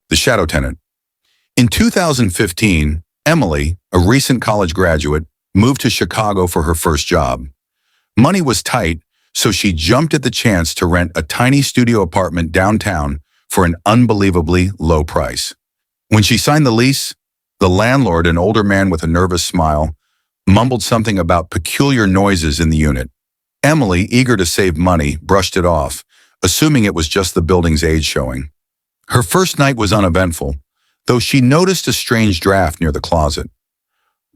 The shadow tenant. In 2015, Emily, a recent college graduate, moved to Chicago for her first job. Money was tight, so she jumped at the chance to rent a tiny studio apartment downtown for an unbelievably low price. When she signed the lease, the landlord, an older man with a nervous smile, mumbled something about peculiar noises in the unit. Emily, eager to save money, brushed it off, assuming it was just the building's age showing. Her first night was uneventful, though she noticed a strange draft near the closet.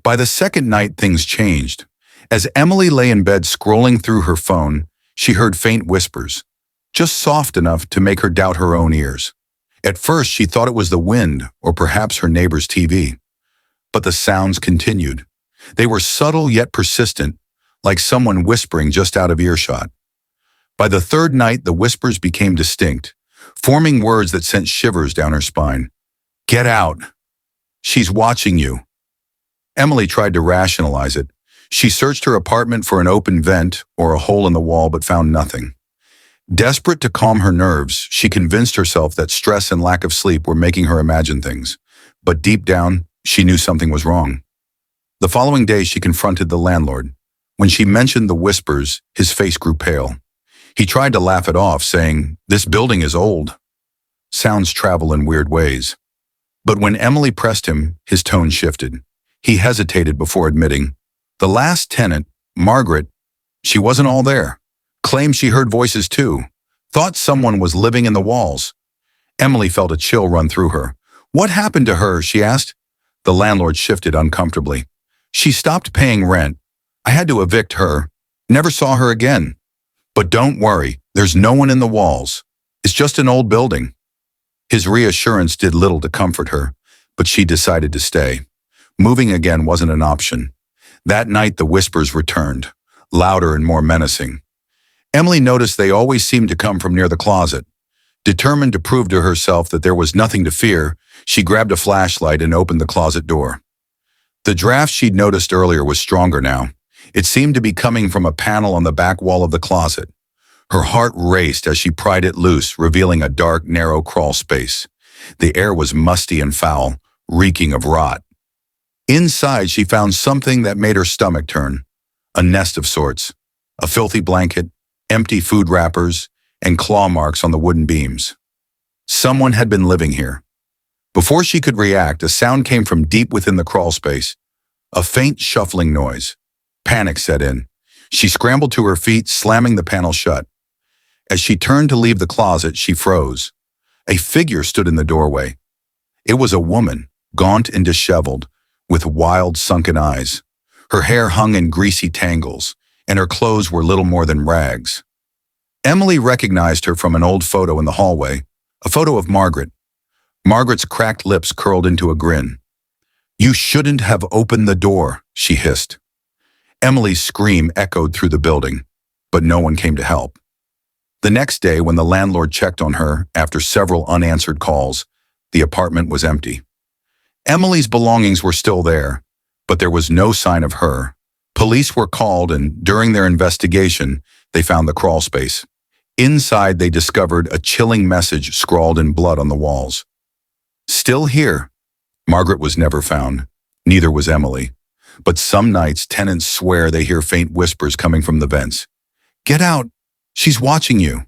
By the second night, things changed. As Emily lay in bed scrolling through her phone, she heard faint whispers, just soft enough to make her doubt her own ears. At first, she thought it was the wind or perhaps her neighbor's TV. But the sounds continued. They were subtle yet persistent, like someone whispering just out of earshot. By the third night, the whispers became distinct, forming words that sent shivers down her spine. "Get out. She's watching you." Emily tried to rationalize it. She searched her apartment for an open vent or a hole in the wall but found nothing. Desperate to calm her nerves, she convinced herself that stress and lack of sleep were making her imagine things. But deep down, she knew something was wrong. The following day, she confronted the landlord. When she mentioned the whispers, his face grew pale. He tried to laugh it off, saying, "This building is old. Sounds travel in weird ways." But when Emily pressed him, his tone shifted. He hesitated before admitting, the last tenant, Margaret, she wasn't all there. Claimed she heard voices too. Thought someone was living in the walls. Emily felt a chill run through her. "What happened to her?" she asked. The landlord shifted uncomfortably. "She stopped paying rent. I had to evict her. Never saw her again. But don't worry, there's no one in the walls. It's just an old building." His reassurance did little to comfort her, but she decided to stay. Moving again wasn't an option. That night, the whispers returned, louder and more menacing. Emily noticed they always seemed to come from near the closet. Determined to prove to herself that there was nothing to fear, she grabbed a flashlight and opened the closet door. The draft she'd noticed earlier was stronger now. It seemed to be coming from a panel on the back wall of the closet. Her heart raced as she pried it loose, revealing a dark, narrow crawl space. The air was musty and foul, reeking of rot. Inside, she found something that made her stomach turn. A nest of sorts. A filthy blanket, empty food wrappers, and claw marks on the wooden beams. Someone had been living here. Before she could react, a sound came from deep within the crawl space. A faint shuffling noise. Panic set in. She scrambled to her feet, slamming the panel shut. As she turned to leave the closet, she froze. A figure stood in the doorway. It was a woman, gaunt and disheveled, with wild, sunken eyes. Her hair hung in greasy tangles, and her clothes were little more than rags. Emily recognized her from an old photo in the hallway, a photo of Margaret. Margaret's cracked lips curled into a grin. "You shouldn't have opened the door," she hissed. Emily's scream echoed through the building, but no one came to help. The next day, when the landlord checked on her after several unanswered calls, the apartment was empty. Emily's belongings were still there, but there was no sign of her. Police were called, and during their investigation, they found the crawl space. Inside, they discovered a chilling message scrawled in blood on the walls. "Still here." Margaret was never found. Neither was Emily. But some nights, tenants swear they hear faint whispers coming from the vents. "Get out. She's watching you."